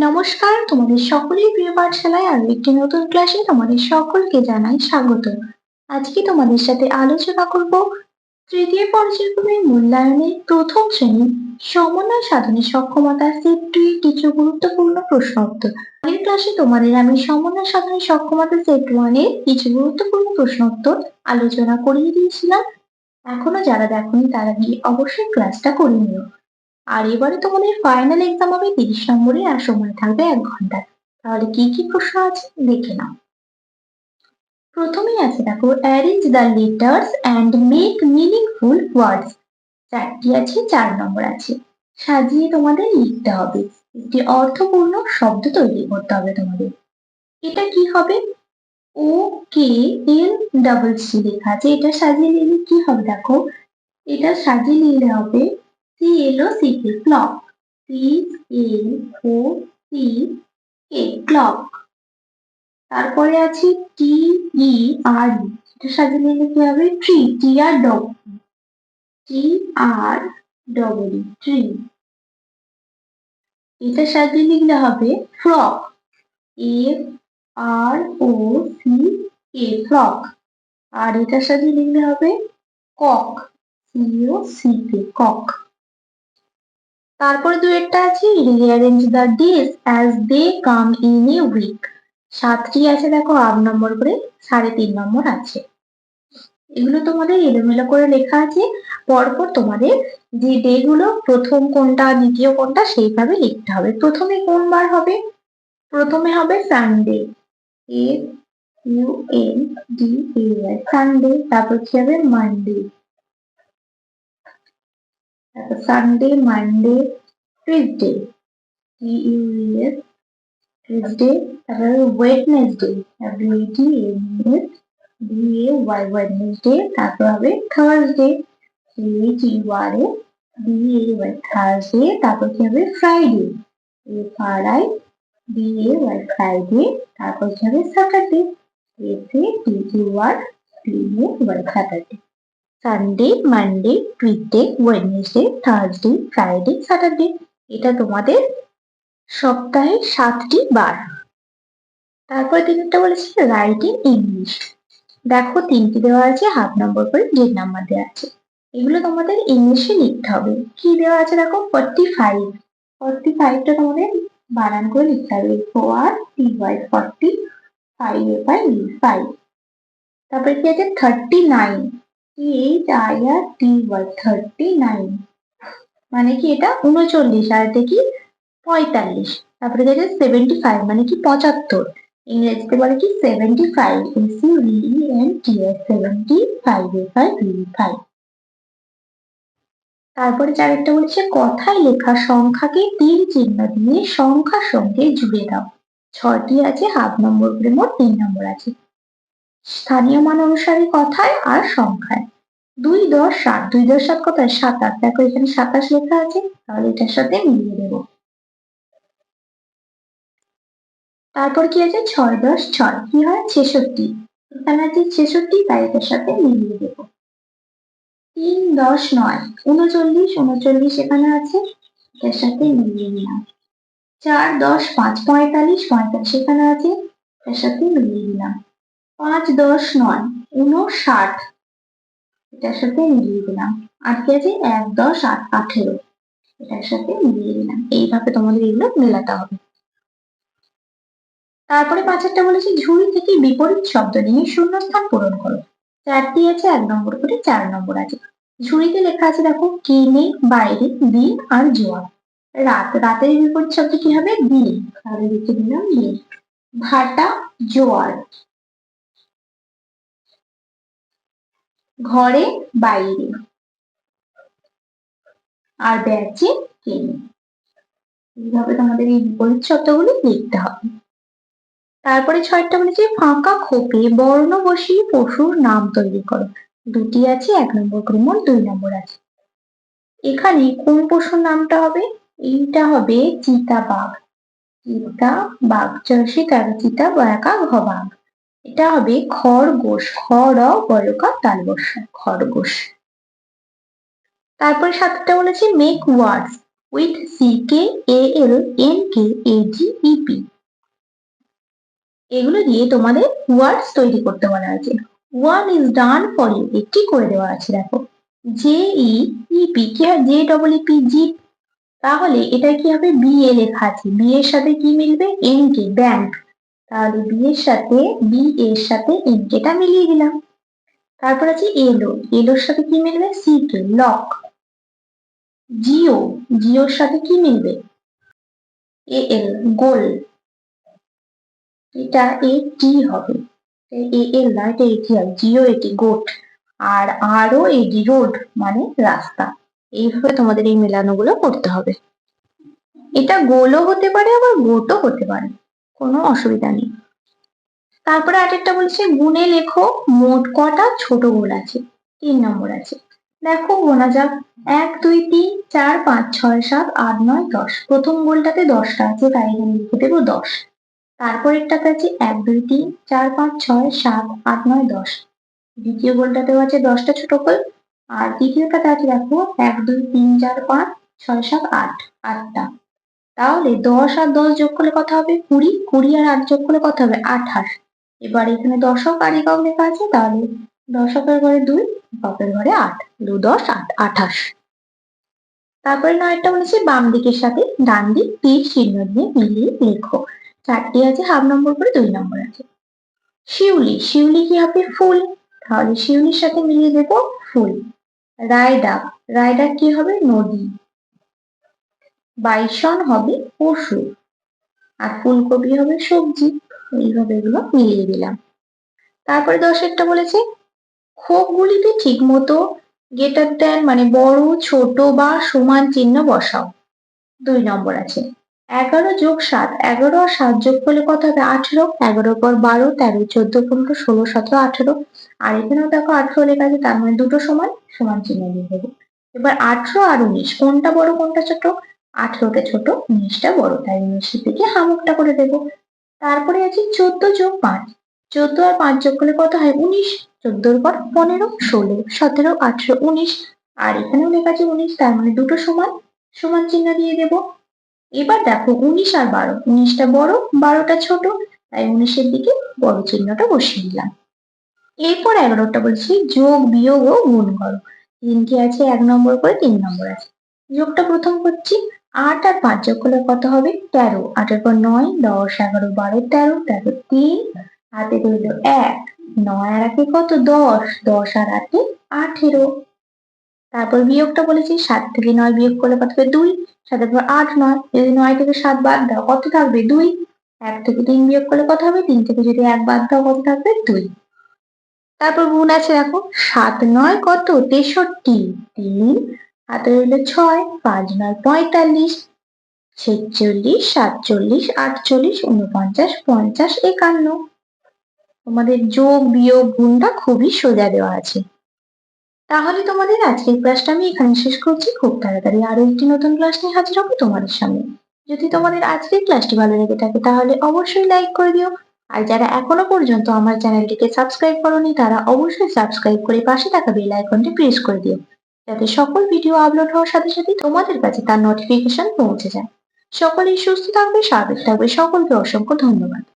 নমস্কার, তোমাদের সকলের প্রিয় পাঠশালায় আরো একটি নতুন ক্লাসে তোমাদের সকলকে জানাই স্বাগত। আজকে তোমাদের সাথে আলোচনা করব তৃতীয় পর্যায়ক্রমিক মূল্যায়নের প্রথম শ্রেণী সমন্বয় সাধনে সক্ষমতা সেট 2 এর কিছু গুরুত্বপূর্ণ প্রশ্ন উত্তর। আগের ক্লাসে তোমাদের আমি সমন্বয় সাধনে সক্ষমতা সেট 1 এর কিছু গুরুত্বপূর্ণ প্রশ্ন উত্তর আলোচনা করিয়ে দিয়েছিলাম। এখনো যারা দেখোনি তারা গিয়ে অবশ্যই ক্লাসটা করে নিও। আর এবারে তোমাদের ফাইনাল এক্সাম হবে 30 নম্বরের, আর সময় থাকবে 1 ঘন্টা। তাহলে কি কি প্রশ্ন আছে দেখে নাও। প্রথমেই আছে দেখো, arrange the letters and make meaningful ওয়ার্ডস। চারটি আছে, 4 নম্বর আছে। সাজিয়ে তোমাদের লিখতে হবে, একটি অর্থপূর্ণ শব্দ তৈরি করতে হবে তোমাদের। এটা কি হবে? ও কে এল ডাবল সি লেখা আছে, এটা সাজিয়ে লিখলে কি হবে দেখো, এটা সাজিয়ে লিখলে হবে C L O C K clock, C L O C K clock. তারপরে আছে টি ই আর, এটা সাজিয়ে লিখলে কি হবে tree, T R double T R double tree. এটা সাজিয়ে লিখলে হবে frock, F R O C K frock. আর এটা সাজিয়ে লিখলে হবে cock, C O C K cock. তারপরে দুয়েরটা আছে, rearrange the days as they come in a week. 7টি আছে দেখো, 8 নম্বর করে, 3.5 নম্বর আছে। এগুলো তোমাদের এলোমেলো করে লেখা আছে, পরপর তোমাদের যে ডে গুলো প্রথম কোনটা দ্বিতীয় কোনটা সেইভাবে লিখতে হবে। প্রথমে কোন বার হবে? প্রথমে হবে Sunday, S U N D A Y, Sunday. তারপর কি হবে মানডে, তারপর Sunday, Monday, Tuesday, T U S Tuesday. তারপরে Wednesday, W E T N S D A Y, Wednesday. তারপর হবে Thursday, C H U R A D A Y, Thursday. তারপর কি হবে Friday, F R I D A Y, Friday. তারপর কি হবে Saturday, S A T U R D A Y, Saturday. Sunday, Monday, Tuesday, Wednesday, Thursday, Friday, Saturday. এটা তোমাদের সপ্তাহে 7টি বার। তারপরে তিনটা বলেছে রাইট ইন ইংলিশ। দেখো 3টি দেওয়া আছে, হাফ নম্বর করে 1.5 নাম্বার দেওয়া আছে। এগুলো তোমাদের ইংলিশে লিখতে হবে। কি দেওয়া আছে দেখো, 45, 45টা তোমাদের বানান করে লিখতে হবে, ফোর টি ওয়াই 40, 5 এ বাই 5। তারপরে কি আছে 39, T H I R T Y, 39 মানে কি এটা 39, আর এটা কি 45। তারপরে কি আছে 75 মানে কি 75, ইংরেজিতে বলে কি 75, S U V E N T S, 75 এ বাই 5। তারপরে চারেরটা বলেছে কথায় লেখা সংখ্যাকে তীর চিহ্ন দিয়ে সংখ্যার সঙ্গে জুড়ে দাও। 6টি আছে, হাফ নম্বর করে, মোট 3 নম্বর আছে। স্থানীয় মান অনুসারে কথায় আর সংখ্যায়। 2, 10, 7, 2, 10, 7 কথায় 27, দেখো এখানে 27 লেখা আছে, তাহলে এটার সাথে মিলিয়ে দেবো। তারপর কি আছে 6, 10, 6 কি হয় 66, এখানে আছে 66, তাই এটার সাথে মিলিয়ে দেবো। 3, 10, 9, 39, 39 এখানে আছে, এটার সাথে মিলিয়ে দিলাম। 4, 10, 5, 45, 45 এখানে আছে, এটার সাথে মিলিয়ে দিলাম। 5, 10, 9, 59, এটার সাথে মিলিয়ে দিলাম। আর কি আছে 1, 10, 8, 18, এটার সাথে মিলিয়ে দিলাম। এইভাবে তোমাদের এগুলো মেলাতে হবে। তারপরে 5এরটা বলেছে ঝুড়ি থেকে বিপরীত শব্দ নিয়ে শূন্যস্থান পূরণ করো। 4টি আছে, 1 নম্বর করে, 4 নম্বর আছে। ঝুড়িতে লেখা আছে দেখো কেনে, বাইরে, দিন আর জোয়ার। রাত, রাতের বিপরীত শব্দ কি হবে দিন, তাহলে লিখে দিলাম দিন। ভাটা, জোয়ার। ঘরে, বাইরে। আর ব্যাচে, কেনে। এইভাবে তোমাদের এই বিপরীত শব্দগুলো লিখতে হবে। তারপরে 6টা বলেছে ফাঁকা খোপে বর্ণ বসিয়ে পশুর নাম তৈরি করো। 2টি আছে, 1 নম্বর করে, মোট 2 নম্বর আছে। এখানে কোন পশুর নামটা হবে? এইটা হবে চিতাবাঘ, চিতাবাঘ, চষি তার চিতা বয়াকা ঘবাঘ। এটা হবে খরগোশ, খর বয়কা তাল বর্ষা, খরগোশ। তারপরে 7টা বলেছে মেক ওয়ার্ডস, with CKALNKAGEP। এগুলো দিয়ে তোমাদের ওয়ার্ডস তৈরি করতে বলা আছে। One is done for you, একটি করে দেওয়া আছে। দেখো JEEP কি হয়, JEEP, জিপ। তাহলে এটা কি হবে, BA লেখা আছে, বি এর সাথে কি মিলবে, NK, ব্যাংক। তাহলে বি এর সাথে NK টা মিলিয়ে দিলাম। তারপর আছে এলোর সাথে কি মিলবে, CK, লক। জিওর সাথে কি মিলবে, AL, গোল। এটা AT হবে, AL না, এটা AT হবে। জিও এটি, গোট। আর ROAD, রোড, মানে রাস্তা। এইভাবে তোমাদের এই মেলানোগুলো করতে হবে। এটা গোলও হতে পারে আবার গোটও হতে পারে, কোনো অসুবিধা নেই। তারপরে আরেকটা বলছে গুণে লেখো মোট কটা ছোট গোল আছে। 3 নম্বর আছে। দেখো গোনা যাক, 1 2 3 4 5 6 7 8 9 10। প্রথম গোলটাতে 10টা আছে, তাই এখানে লিখে দেবো 10। তারপরেরটাতে আছে 1 2 3 4 5 6 7 8 9 10। দ্বিতীয় গোলটাতেও আছে 10টা ছোট গোল। আর তৃতীয়টাতে আছে দেখো 1 2 3 4 5 6 7 8, 8টা। তাহলে 10 আর 10 যোগ করলে কত হবে, 20। 20 আর 8 যোগ করলে কত হবে, 28। এবার এখানে দশক আর একক লেখা আছে, তাহলে দশকের ঘরে 2, এককের ঘরে 8, 2 10 8, 28। তারপরে 9টা বলেছে বাম দিকের সাথে ডান দিক তীর চিহ্ন দিয়ে মিলিয়ে লেখো। 4টি আছে, হাফ নম্বর করে 2 নম্বর আছে। শিউলি কি হবে, ফুল। তাহলে শিউলির সাথে মিলিয়ে দেব ফুল। রায়ডাক কি হবে, নদী। বাইসন হবে পশু। আর ফুলকপি হবে সবজি। এইভাবে এগুলো মিলিয়ে দিলাম। তারপরে 10এরটা বলেছে খোপগুলিতে ঠিক মতো গ্রেটার দ্যান মানে বড়, ছোট বা সমান চিহ্ন বসাও। 2 নম্বর আছে। 11 যোগ 7, 11 আর 7 যোগ করলে কত হবে, 18। 11 পর 12, 13, 14, 15, 16, 17, 18। আর এখানেও দেখো 18 লেখা আছে, তার মানে দুটো সমান সমান চিহ্ন দিয়ে দেবো। এবার 18 আর 19 কোনটা বড় কোনটা ছোট, 18টা ছোট 19টা বড়, তাই 19 থেকে হামুকটা করে দেবো। তারপরে আছে 14 যোগ 5, 14 আর 5 যোগ করলে কত হয়, 19। 14 পর 15, 16, 17, 18, 19। আর এখানেও লেখা আছে 19, তার মানে দুটো সমান সমান চিহ্ন দিয়ে দেবো। এবার দেখো 19 আর 12, 19টা বড় 12টা ছোট, তাই 19-এর দিকে বড় চিহ্নটা বসিয়ে দিলাম। এরপর 11টা বলছি যোগ বিয়োগ ও গুণ করো। 3টি আছে, 1 নম্বর করে 3 নম্বর আছে। যোগটা প্রথম করছি, 8 আর 5 যোগ করলে কত হবে, 13। 8-এর পর 9, 10, 11, 12, 13, 13, 3, হাতে রইল 1। 9 আর 1 কত, 10, 10 আর 8 18। তারপর বিয়োগটা বলেছি, 7 থেকে 9 বিয়োগ করলে কত হবে, 2। 7-এর পর 8 9, যদি 9 থেকে 7 বাদ দাও কত থাকবে, 2। 1 থেকে 3 বিয়োগ করলে কত হবে, 3 থেকে যদি 1 বাদ দাও কত থাকবে, 2। তারপর গুণ আছে দেখো, 7 9 কত, 63। 3 হাতে রইল 6, 5 9 45, 46, 47, 48, 49, 50, 51। তোমাদের যোগ বিয়োগ গুণটা খুবই সোজা দেওয়া আছে। তাহলে তোমাদের আজকের ক্লাসটা আমি এখানে শেষ করছি। খুব তাড়াতাড়ি আরো একটি নতুন ক্লাস নিয়ে হাজির হবো তোমাদের সামনে। যদি তোমাদের আজকের ক্লাসটি ভালো লেগে থাকে তাহলে অবশ্যই লাইক করে দিও। আর যারা এখনো পর্যন্ত আমার চ্যানেলটিকে সাবস্ক্রাইব করোনি তারা অবশ্যই সাবস্ক্রাইব করে পাশে থাকা বেল আইকনটি প্রেস করে দিও, যাতে সকল ভিডিও আপলোড হওয়ার সাথে সাথে তোমাদের কাছে তার নোটিফিকেশন পৌঁছে যায়। সকলেই সুস্থ থাকবে, স্বাভাবিক থাকবে। সকলকে অসংখ্য ধন্যবাদ।